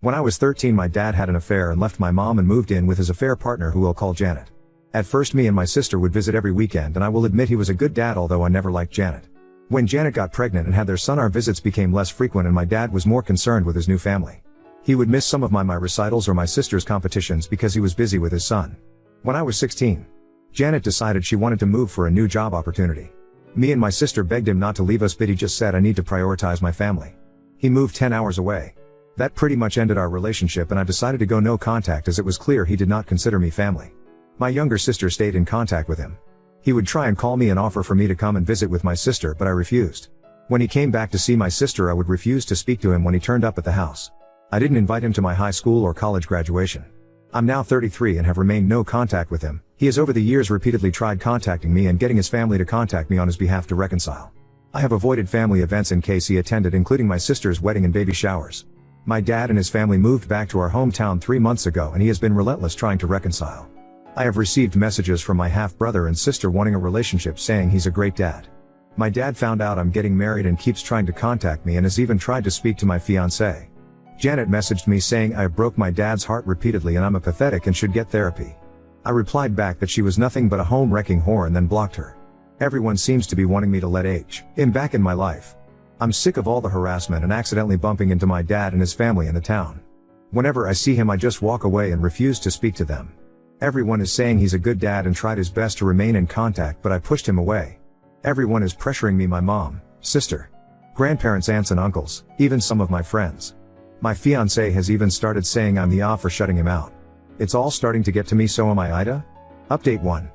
When I was 13, my dad had an affair and left my mom and moved in with his affair partner, who we'll call Janet. At first, me and my sister would visit every weekend, and I will admit he was a good dad, although I never liked Janet. When Janet got pregnant and had their son, our visits became less frequent and my dad was more concerned with his new family. He would miss some of my recitals or my sister's competitions because he was busy with his son. When I was 16, Janet decided she wanted to move for a new job opportunity. Me and my sister begged him not to leave us, but he just said, "I need to prioritize my family." He moved 10 hours away. That pretty much ended our relationship, and I decided to go no contact as it was clear he did not consider me family. My younger sister stayed in contact with him. He would try and call me and offer for me to come and visit with my sister, but I refused. When he came back to see my sister, I would refuse to speak to him when he turned up at the house. I didn't invite him to my high school or college graduation. I'm now 33 and have remained no contact with him. He has over the years repeatedly tried contacting me and getting his family to contact me on his behalf to reconcile. I have avoided family events in case he attended, including my sister's wedding and baby showers. My dad and his family moved back to our hometown 3 months ago, and he has been relentless trying to reconcile. I have received messages from my half-brother and sister wanting a relationship, saying he's a great dad. My dad found out I'm getting married and keeps trying to contact me and has even tried to speak to my fiancée. Janet messaged me saying I broke my dad's heart repeatedly and I'm a pathetic and should get therapy. I replied back that she was nothing but a home-wrecking whore and then blocked her. Everyone seems to be wanting me to let him back in my life. I'm sick of all the harassment and accidentally bumping into my dad and his family in the town. Whenever I see him, I just walk away and refuse to speak to them. Everyone is saying he's a good dad and tried his best to remain in contact, but I pushed him away. Everyone is pressuring me, my mom, sister, grandparents, aunts and uncles, even some of my friends. My fiancé has even started saying I'm the for shutting him out. It's all starting to get to me, so am I, Ida? Update 1.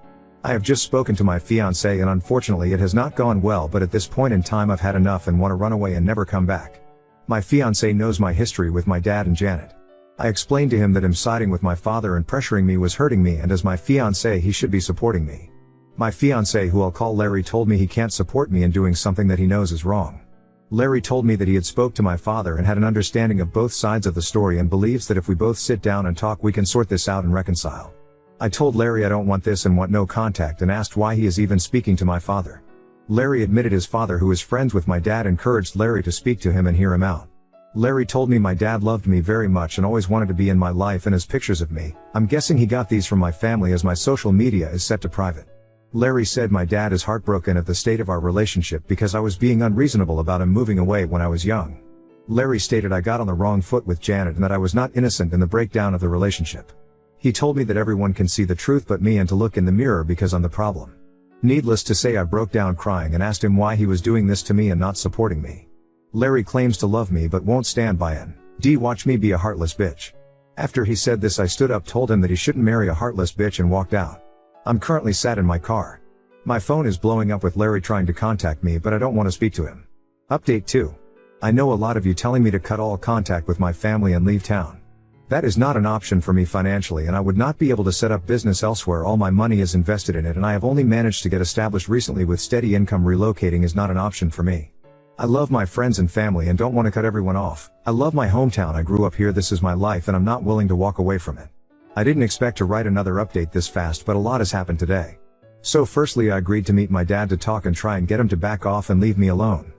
I have just spoken to my fiancé and unfortunately it has not gone well, but at this point in time I've had enough and want to run away and never come back. My fiancé knows my history with my dad and Janet. I explained to him that him siding with my father and pressuring me was hurting me, and as my fiancé he should be supporting me. My fiancé, who I'll call Larry, told me he can't support me in doing something that he knows is wrong. Larry told me that he had spoke to my father and had an understanding of both sides of the story and believes that if we both sit down and talk we can sort this out and reconcile. I told Larry I don't want this and want no contact, and asked why he is even speaking to my father. Larry admitted his father, who is friends with my dad, encouraged Larry to speak to him and hear him out. Larry told me my dad loved me very much and always wanted to be in my life, and has pictures of me. I'm guessing he got these from my family as my social media is set to private. Larry said my dad is heartbroken at the state of our relationship because I was being unreasonable about him moving away when I was young. Larry stated I got on the wrong foot with Janet and that I was not innocent in the breakdown of the relationship. He told me that everyone can see the truth but me, and to look in the mirror because I'm the problem. Needless to say, I broke down crying and asked him why he was doing this to me and not supporting me. Larry claims to love me but won't stand by and watch me be a heartless bitch. After he said this, I stood up, told him that he shouldn't marry a heartless bitch, and walked out. I'm currently sat in my car. My phone is blowing up with Larry trying to contact me, but I don't want to speak to him. Update 2. I know a lot of you telling me to cut all contact with my family and leave town. That is not an option for me financially, and I would not be able to set up business elsewhere. All my money is invested in it and I have only managed to get established recently with steady income. Relocating is not an option for me. I love my friends and family and don't want to cut everyone off. I love my hometown. I grew up here. This is my life and I'm not willing to walk away from it. I didn't expect to write another update this fast, but a lot has happened today. So firstly, I agreed to meet my dad to talk and try and get him to back off and leave me alone.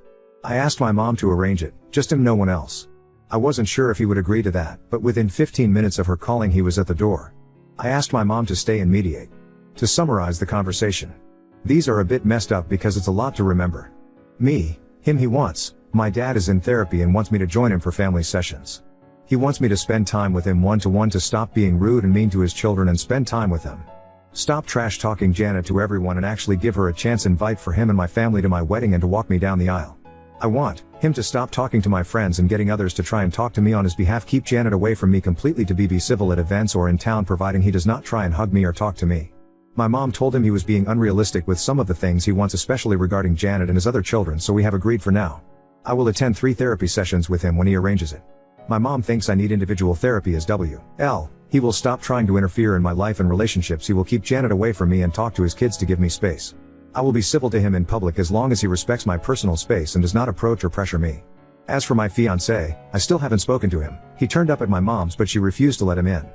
I asked my mom to arrange it, just him, no one else. I wasn't sure if he would agree to that, but within 15 minutes of her calling he was at the door. I asked my mom to stay and mediate. To summarize the conversation, these are a bit messed up because it's a lot to remember. Me, him, he wants. My dad is in therapy and wants me to join him for family sessions. He wants me to spend time with him one-to-one, to stop being rude and mean to his children and spend time with them. Stop trash talking Janet to everyone and actually give her a chance. Invite for him and my family to my wedding and to walk me down the aisle. I want him to stop talking to my friends and getting others to try and talk to me on his behalf. Keep Janet away from me completely, to be civil at events or in town, providing he does not try and hug me or talk to me. My mom told him he was being unrealistic with some of the things he wants, especially regarding Janet and his other children, so we have agreed for now. I will attend 3 therapy sessions with him when he arranges it. My mom thinks I need individual therapy as well. He will stop trying to interfere in my life and relationships. He will keep Janet away from me and talk to his kids to give me space. I will be civil to him in public as long as he respects my personal space and does not approach or pressure me. As for my fiancé, I still haven't spoken to him. He turned up at my mom's but she refused to let him in.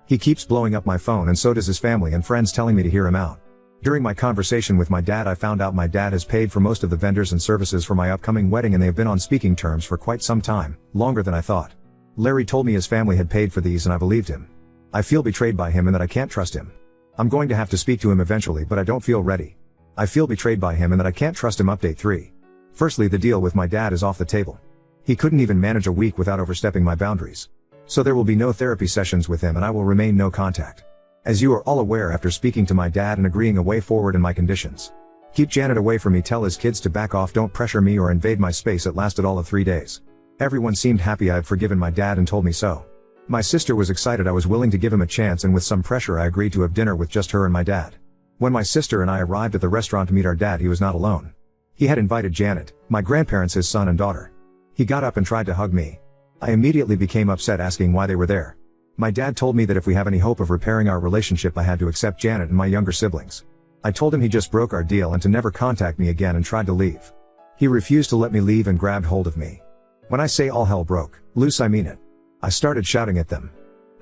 He keeps blowing up my phone and so does his family and friends, telling me to hear him out. During my conversation with my dad, I found out my dad has paid for most of the vendors and services for my upcoming wedding and they have been on speaking terms for quite some time, longer than I thought. Larry told me his family had paid for these and I believed him. I feel betrayed by him and that I can't trust him. I'm going to have to speak to him eventually, but I don't feel ready. I feel betrayed by him and that I can't trust him. Update 3. Firstly, the deal with my dad is off the table. He couldn't even manage a week without overstepping my boundaries. So there will be no therapy sessions with him and I will remain no contact. As you are all aware after speaking to my dad and agreeing a way forward in my conditions. Keep Janet away from me, tell his kids to back off, don't pressure me or invade my space. It lasted all of 3 days. Everyone seemed happy I had forgiven my dad and told me so. My sister was excited I was willing to give him a chance, and with some pressure I agreed to have dinner with just her and my dad. When my sister and I arrived at the restaurant to meet our dad, he was not alone. He had invited Janet, my grandparents, his son and daughter. He got up and tried to hug me. I immediately became upset, asking why they were there. My dad told me that if we have any hope of repairing our relationship I had to accept Janet and my younger siblings. I told him he just broke our deal and to never contact me again and tried to leave. He refused to let me leave and grabbed hold of me. When I say all hell broke loose, I mean it. I started shouting at them.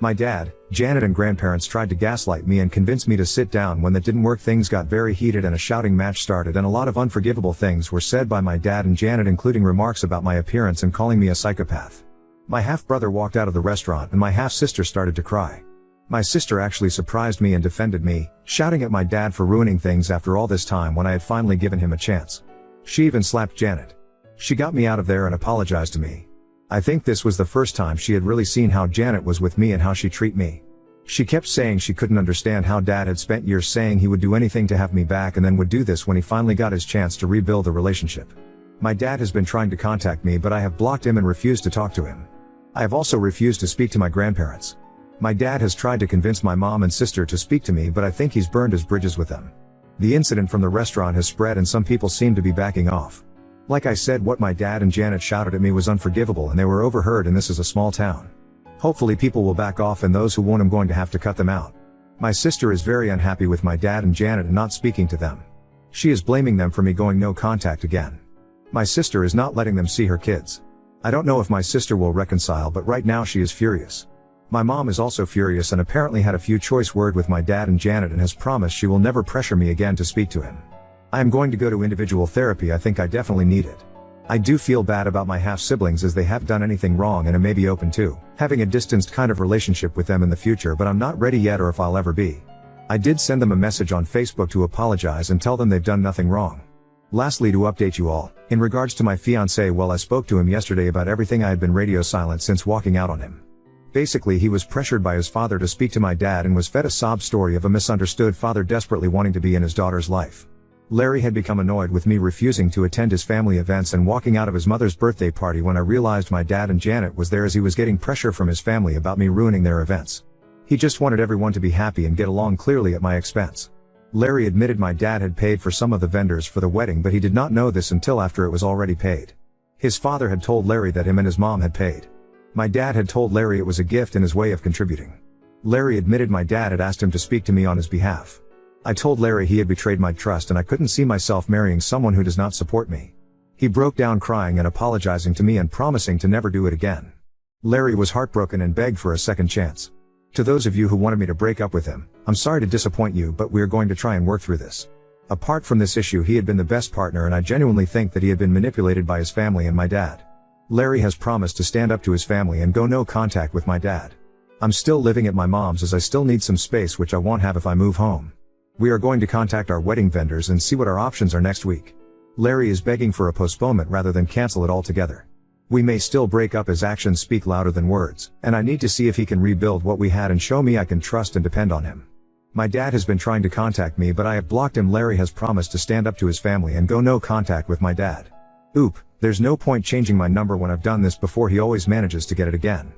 My dad, Janet and grandparents tried to gaslight me and convince me to sit down. When that didn't work, things got very heated and a shouting match started, and a lot of unforgivable things were said by my dad and Janet, including remarks about my appearance and calling me a psychopath. My half-brother walked out of the restaurant and my half-sister started to cry. My sister actually surprised me and defended me, shouting at my dad for ruining things after all this time when I had finally given him a chance. She even slapped Janet. She got me out of there and apologized to me. I think this was the first time she had really seen how Janet was with me and how she treated me. She kept saying she couldn't understand how dad had spent years saying he would do anything to have me back and then would do this when he finally got his chance to rebuild the relationship. My dad has been trying to contact me, but I have blocked him and refused to talk to him. I have also refused to speak to my grandparents. My dad has tried to convince my mom and sister to speak to me, but I think he's burned his bridges with them. The incident from the restaurant has spread and some people seem to be backing off. Like I said, what my dad and Janet shouted at me was unforgivable and they were overheard, and this is a small town. Hopefully people will back off, and those who won't, I'm going to have to cut them out. My sister is very unhappy with my dad and Janet and not speaking to them. She is blaming them for me going no contact again. My sister is not letting them see her kids. I don't know if my sister will reconcile, but right now she is furious. My mom is also furious and apparently had a few choice words with my dad and Janet and has promised she will never pressure me again to speak to him. I am going to go to individual therapy. I think I definitely need it. I do feel bad about my half-siblings as they haven't done anything wrong and I may be open to having a distanced kind of relationship with them in the future, but I'm not ready yet or if I'll ever be. I did send them a message on Facebook to apologize and tell them they've done nothing wrong. Lastly, to update you all, in regards to my fiancé, well, I spoke to him yesterday about everything. I had been radio silent since walking out on him. Basically, he was pressured by his father to speak to my dad and was fed a sob story of a misunderstood father desperately wanting to be in his daughter's life. Larry had become annoyed with me refusing to attend his family events and walking out of his mother's birthday party when I realized my dad and Janet was there, as he was getting pressure from his family about me ruining their events. He just wanted everyone to be happy and get along, clearly at my expense. Larry admitted my dad had paid for some of the vendors for the wedding, but he did not know this until after it was already paid. His father had told Larry that him and his mom had paid. My dad had told Larry it was a gift and his way of contributing. Larry admitted my dad had asked him to speak to me on his behalf. I told Larry he had betrayed my trust and I couldn't see myself marrying someone who does not support me. He broke down crying and apologizing to me and promising to never do it again. Larry was heartbroken and begged for a second chance. To those of you who wanted me to break up with him, I'm sorry to disappoint you, but we are going to try and work through this. Apart from this issue, he had been the best partner and I genuinely think that he had been manipulated by his family and my dad. Larry has promised to stand up to his family and go no contact with my dad. I'm still living at my mom's as I still need some space, which I won't have if I move home. We are going to contact our wedding vendors and see what our options are next week. Larry is begging for a postponement rather than cancel it altogether. We may still break up as actions speak louder than words, and I need to see if he can rebuild what we had and show me I can trust and depend on him. My dad has been trying to contact me, but I have blocked him. Larry has promised to stand up to his family and go no contact with my dad. There's no point changing my number when I've done this before. He always manages to get it again.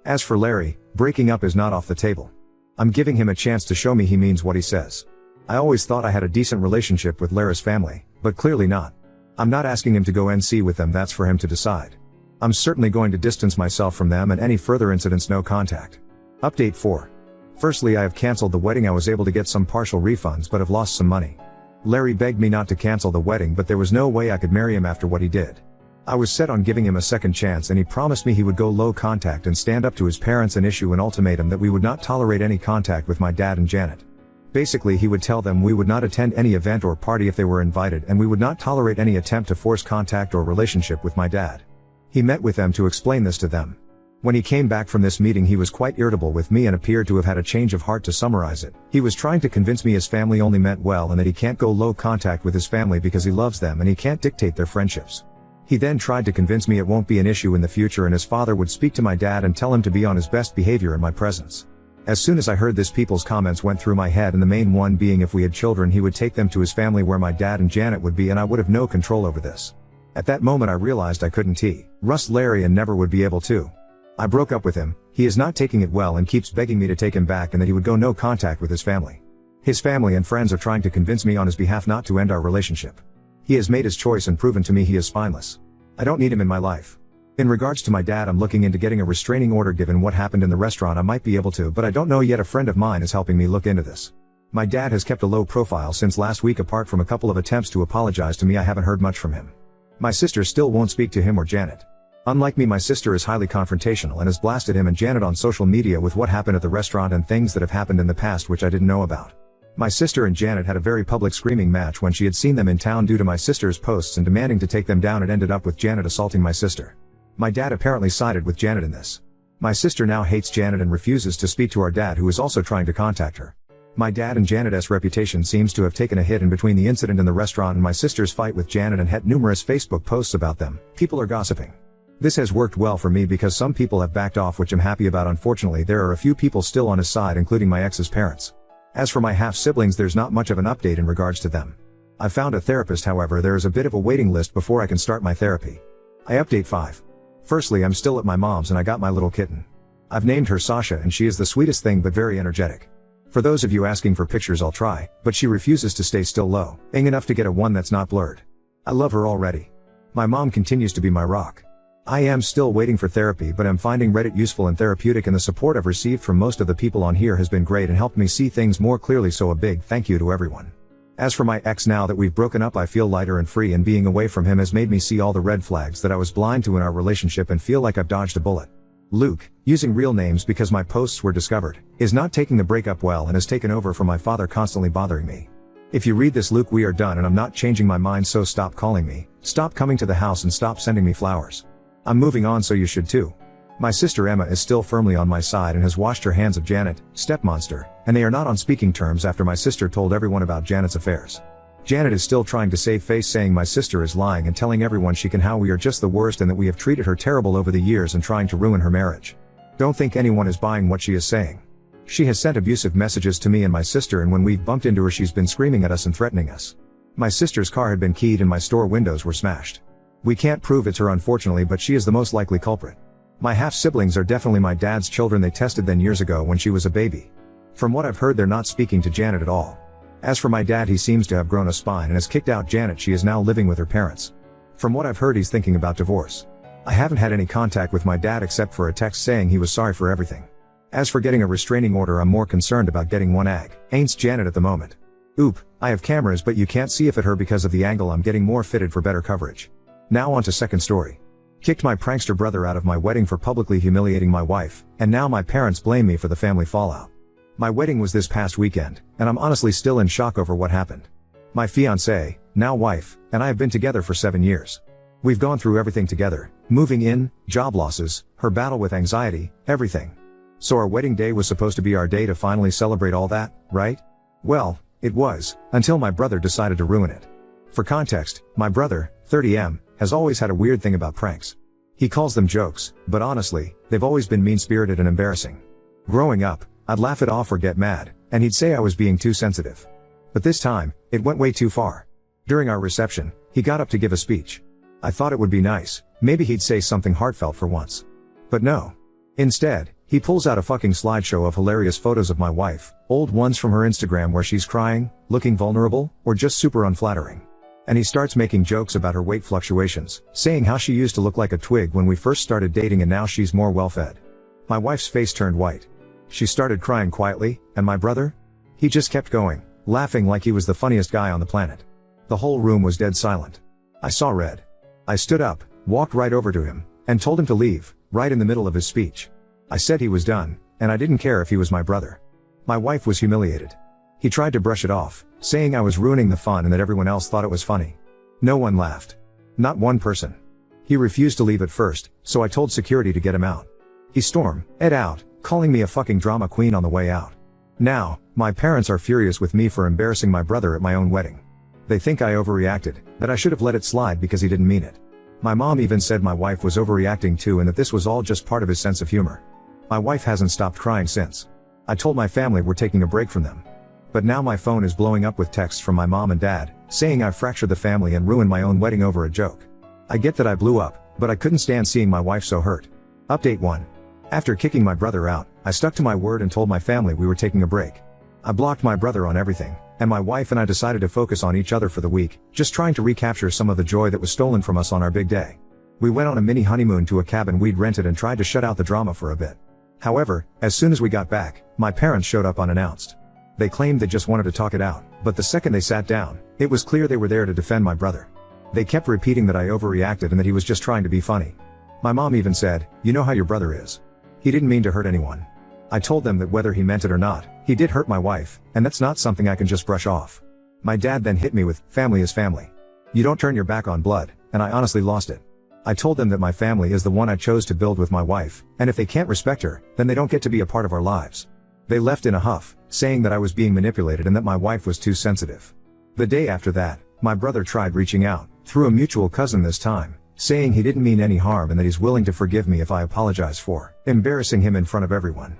As for Larry, breaking up is not off the table. I'm giving him a chance to show me he means what he says. I always thought I had a decent relationship with Larry's family, but clearly not. I'm not asking him to go NC with them, that's for him to decide. I'm certainly going to distance myself from them and any further incidents no contact. Update 4. Firstly, I have cancelled the wedding. I was able to get some partial refunds but have lost some money. Larry begged me not to cancel the wedding, but there was no way I could marry him after what he did. I was set on giving him a second chance and he promised me he would go low contact and stand up to his parents and issue an ultimatum that we would not tolerate any contact with my dad and Janet. Basically, he would tell them we would not attend any event or party if they were invited, and we would not tolerate any attempt to force contact or relationship with my dad. He met with them to explain this to them. When he came back from this meeting he was quite irritable with me and appeared to have had a change of heart. To summarize it, he was trying to convince me his family only meant well and that he can't go low contact with his family because he loves them and he can't dictate their friendships. He then tried to convince me it won't be an issue in the future and his father would speak to my dad and tell him to be on his best behavior in my presence. As soon as I heard this, people's comments went through my head, and the main one being if we had children he would take them to his family where my dad and Janet would be and I would have no control over this. At that moment I realized I couldn't trust Larry and never would be able to. I broke up with him. He is not taking it well and keeps begging me to take him back and that he would go no contact with his family. His family and friends are trying to convince me on his behalf not to end our relationship. He has made his choice and proven to me he is spineless. I don't need him in my life. In regards to my dad, I'm looking into getting a restraining order. Given what happened in the restaurant I might be able to, but I don't know yet. A friend of mine is helping me look into this. My dad has kept a low profile since last week. Apart from a couple of attempts to apologize to me, I haven't heard much from him. My sister still won't speak to him or Janet. Unlike me, my sister is highly confrontational and has blasted him and Janet on social media with what happened at the restaurant and things that have happened in the past which I didn't know about. My sister and Janet had a very public screaming match when she had seen them in town due to my sister's posts and demanding to take them down. It ended up with Janet assaulting my sister. My dad apparently sided with Janet in this. My sister now hates Janet and refuses to speak to our dad, who is also trying to contact her. My dad and Janet's reputation seems to have taken a hit in between the incident in the restaurant and my sister's fight with Janet, and had numerous Facebook posts about them. People are gossiping. This has worked well for me because some people have backed off, which I'm happy about. Unfortunately, there are a few people still on his side, including my ex's parents. As for my half-siblings, there's not much of an update in regards to them. I found a therapist, however there is a bit of a waiting list before I can start my therapy. I update 5. Firstly, I'm still at my mom's and I got my little kitten. I've named her Sasha and she is the sweetest thing but very energetic. For those of you asking for pictures, I'll try, but she refuses to stay still low enough to get a one that's not blurred. I love her already. My mom continues to be my rock. I am still waiting for therapy, but I'm finding Reddit useful and therapeutic, and the support I've received from most of the people on here has been great and helped me see things more clearly, so a big thank you to everyone. As for my ex, now that we've broken up I feel lighter and free, and being away from him has made me see all the red flags that I was blind to in our relationship and feel like I've dodged a bullet. Luke, using real names because my posts were discovered, is not taking the breakup well and has taken over from my father, constantly bothering me. If you read this, Luke, we are done and I'm not changing my mind, so stop calling me, stop coming to the house, and stop sending me flowers. I'm moving on, so you should too. My sister Emma is still firmly on my side and has washed her hands of Janet, stepmonster, and they are not on speaking terms after my sister told everyone about Janet's affairs. Janet is still trying to save face, saying my sister is lying and telling everyone she can how we are just the worst and that we have treated her terrible over the years and trying to ruin her marriage. Don't think anyone is buying what she is saying. She has sent abusive messages to me and my sister, and when we've bumped into her she's been screaming at us and threatening us. My sister's car had been keyed and my store windows were smashed. We can't prove it's her, unfortunately, but she is the most likely culprit. My half-siblings are definitely my dad's children. They tested them years ago when she was a baby. From what I've heard, they're not speaking to Janet at all. As for my dad, he seems to have grown a spine and has kicked out Janet. She is now living with her parents. From what I've heard, he's thinking about divorce. I haven't had any contact with my dad except for a text saying he was sorry for everything. As for getting a restraining order, I'm more concerned about getting one against Janet at the moment. Oop, I have cameras but you can't see if at her because of the angle. I'm getting more fitted for better coverage. Now on to second story. Kicked my prankster brother out of my wedding for publicly humiliating my wife, and now my parents blame me for the family fallout. My wedding was this past weekend, and I'm honestly still in shock over what happened. My fiancée, now wife, and I have been together for 7 years. We've gone through everything together, moving in, job losses, her battle with anxiety, everything. So our wedding day was supposed to be our day to finally celebrate all that, right? Well, it was, until my brother decided to ruin it. For context, my brother, 30M, has always had a weird thing about pranks. He calls them jokes, but honestly, they've always been mean-spirited and embarrassing. Growing up, I'd laugh it off or get mad, and he'd say I was being too sensitive. But this time, it went way too far. During our reception, he got up to give a speech. I thought it would be nice, maybe he'd say something heartfelt for once. But no. Instead, he pulls out a fucking slideshow of hilarious photos of my wife, old ones from her Instagram where she's crying, looking vulnerable, or just super unflattering. And he starts making jokes about her weight fluctuations, saying how she used to look like a twig when we first started dating and now she's more well-fed. My wife's face turned white. She started crying quietly, and my brother? He just kept going, laughing like he was the funniest guy on the planet. The whole room was dead silent. I saw red. I stood up, walked right over to him, and told him to leave, right in the middle of his speech. I said he was done, and I didn't care if he was my brother. My wife was humiliated. He tried to brush it off, saying I was ruining the fun and that everyone else thought it was funny. No one laughed. Not one person. He refused to leave at first, so I told security to get him out. He stormed it out, calling me a fucking drama queen on the way out. Now, my parents are furious with me for embarrassing my brother at my own wedding. They think I overreacted, that I should have let it slide because he didn't mean it. My mom even said my wife was overreacting too and that this was all just part of his sense of humor. My wife hasn't stopped crying since. I told my family we're taking a break from them. But now my phone is blowing up with texts from my mom and dad, saying I fractured the family and ruined my own wedding over a joke. I get that I blew up, but I couldn't stand seeing my wife so hurt. Update 1. After kicking my brother out, I stuck to my word and told my family we were taking a break. I blocked my brother on everything, and my wife and I decided to focus on each other for the week, just trying to recapture some of the joy that was stolen from us on our big day. We went on a mini honeymoon to a cabin we'd rented and tried to shut out the drama for a bit. However, as soon as we got back, my parents showed up unannounced. They claimed they just wanted to talk it out, but the second they sat down, it was clear they were there to defend my brother. They kept repeating that I overreacted and that he was just trying to be funny. My mom even said, "You know how your brother is. He didn't mean to hurt anyone." I told them that whether he meant it or not, he did hurt my wife, and that's not something I can just brush off. My dad then hit me with, "Family is family. You don't turn your back on blood," and I honestly lost it. I told them that my family is the one I chose to build with my wife, and if they can't respect her, then they don't get to be a part of our lives. They left in a huff, saying that I was being manipulated and that my wife was too sensitive. The day after that, my brother tried reaching out, through a mutual cousin this time, saying he didn't mean any harm and that he's willing to forgive me if I apologize for embarrassing him in front of everyone.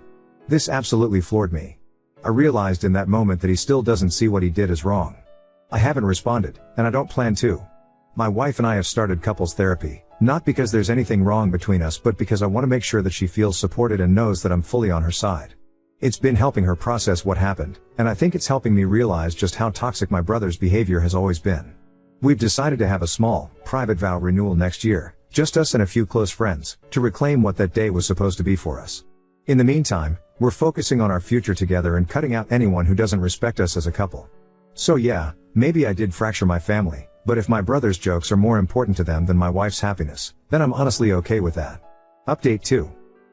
This absolutely floored me. I realized in that moment that he still doesn't see what he did as wrong. I haven't responded, and I don't plan to. My wife and I have started couples therapy, not because there's anything wrong between us but because I want to make sure that she feels supported and knows that I'm fully on her side. It's been helping her process what happened, and I think it's helping me realize just how toxic my brother's behavior has always been. We've decided to have a small, private vow renewal next year, just us and a few close friends, to reclaim what that day was supposed to be for us. In the meantime, we're focusing on our future together and cutting out anyone who doesn't respect us as a couple. So yeah, maybe I did fracture my family, but if my brother's jokes are more important to them than my wife's happiness, then I'm honestly okay with that. Update 2.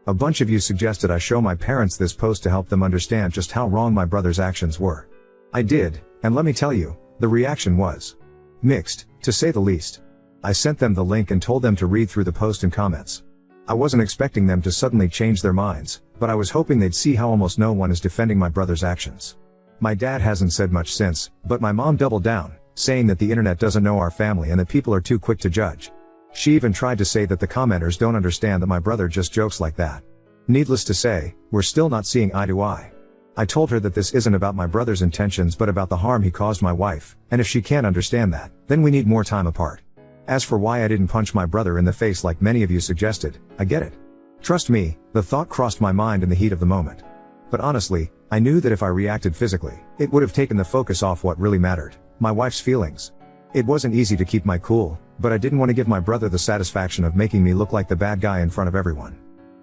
A bunch of you suggested I show my parents this post to help them understand just how wrong my brother's actions were. I did, and let me tell you, the reaction was mixed, to say the least. I sent them the link and told them to read through the post and comments. I wasn't expecting them to suddenly change their minds, but I was hoping they'd see how almost no one is defending my brother's actions. My dad hasn't said much since, but my mom doubled down, saying that the internet doesn't know our family and that people are too quick to judge. She even tried to say that the commenters don't understand that my brother just jokes like that. Needless to say, we're still not seeing eye to eye. I told her that this isn't about my brother's intentions but about the harm he caused my wife, and if she can't understand that, then we need more time apart. As for why I didn't punch my brother in the face like many of you suggested, I get it. Trust me, the thought crossed my mind in the heat of the moment. But honestly, I knew that if I reacted physically, it would have taken the focus off what really mattered, my wife's feelings. It wasn't easy to keep my cool, but I didn't want to give my brother the satisfaction of making me look like the bad guy in front of everyone.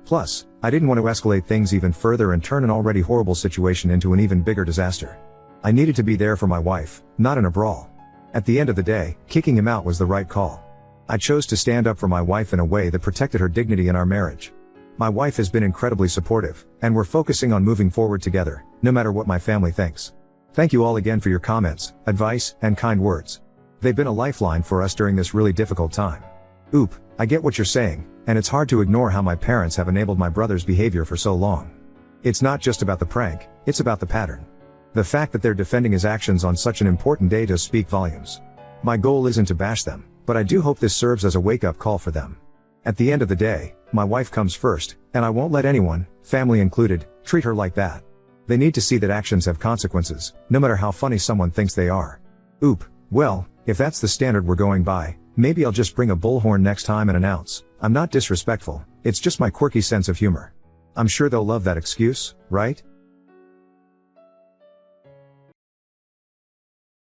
Plus, I didn't want to escalate things even further and turn an already horrible situation into an even bigger disaster. I needed to be there for my wife, not in a brawl. At the end of the day, kicking him out was the right call. I chose to stand up for my wife in a way that protected her dignity in our marriage. My wife has been incredibly supportive, and we're focusing on moving forward together, no matter what my family thinks. Thank you all again for your comments, advice, and kind words. They've been a lifeline for us during this really difficult time. Oop, I get what you're saying, and it's hard to ignore how my parents have enabled my brother's behavior for so long. It's not just about the prank, it's about the pattern. The fact that they're defending his actions on such an important day does speak volumes. My goal isn't to bash them, but I do hope this serves as a wake-up call for them. At the end of the day, my wife comes first, and I won't let anyone, family included, treat her like that. They need to see that actions have consequences, no matter how funny someone thinks they are. Oop, well, if that's the standard we're going by, maybe I'll just bring a bullhorn next time and announce, I'm not disrespectful, it's just my quirky sense of humor. I'm sure they'll love that excuse, right?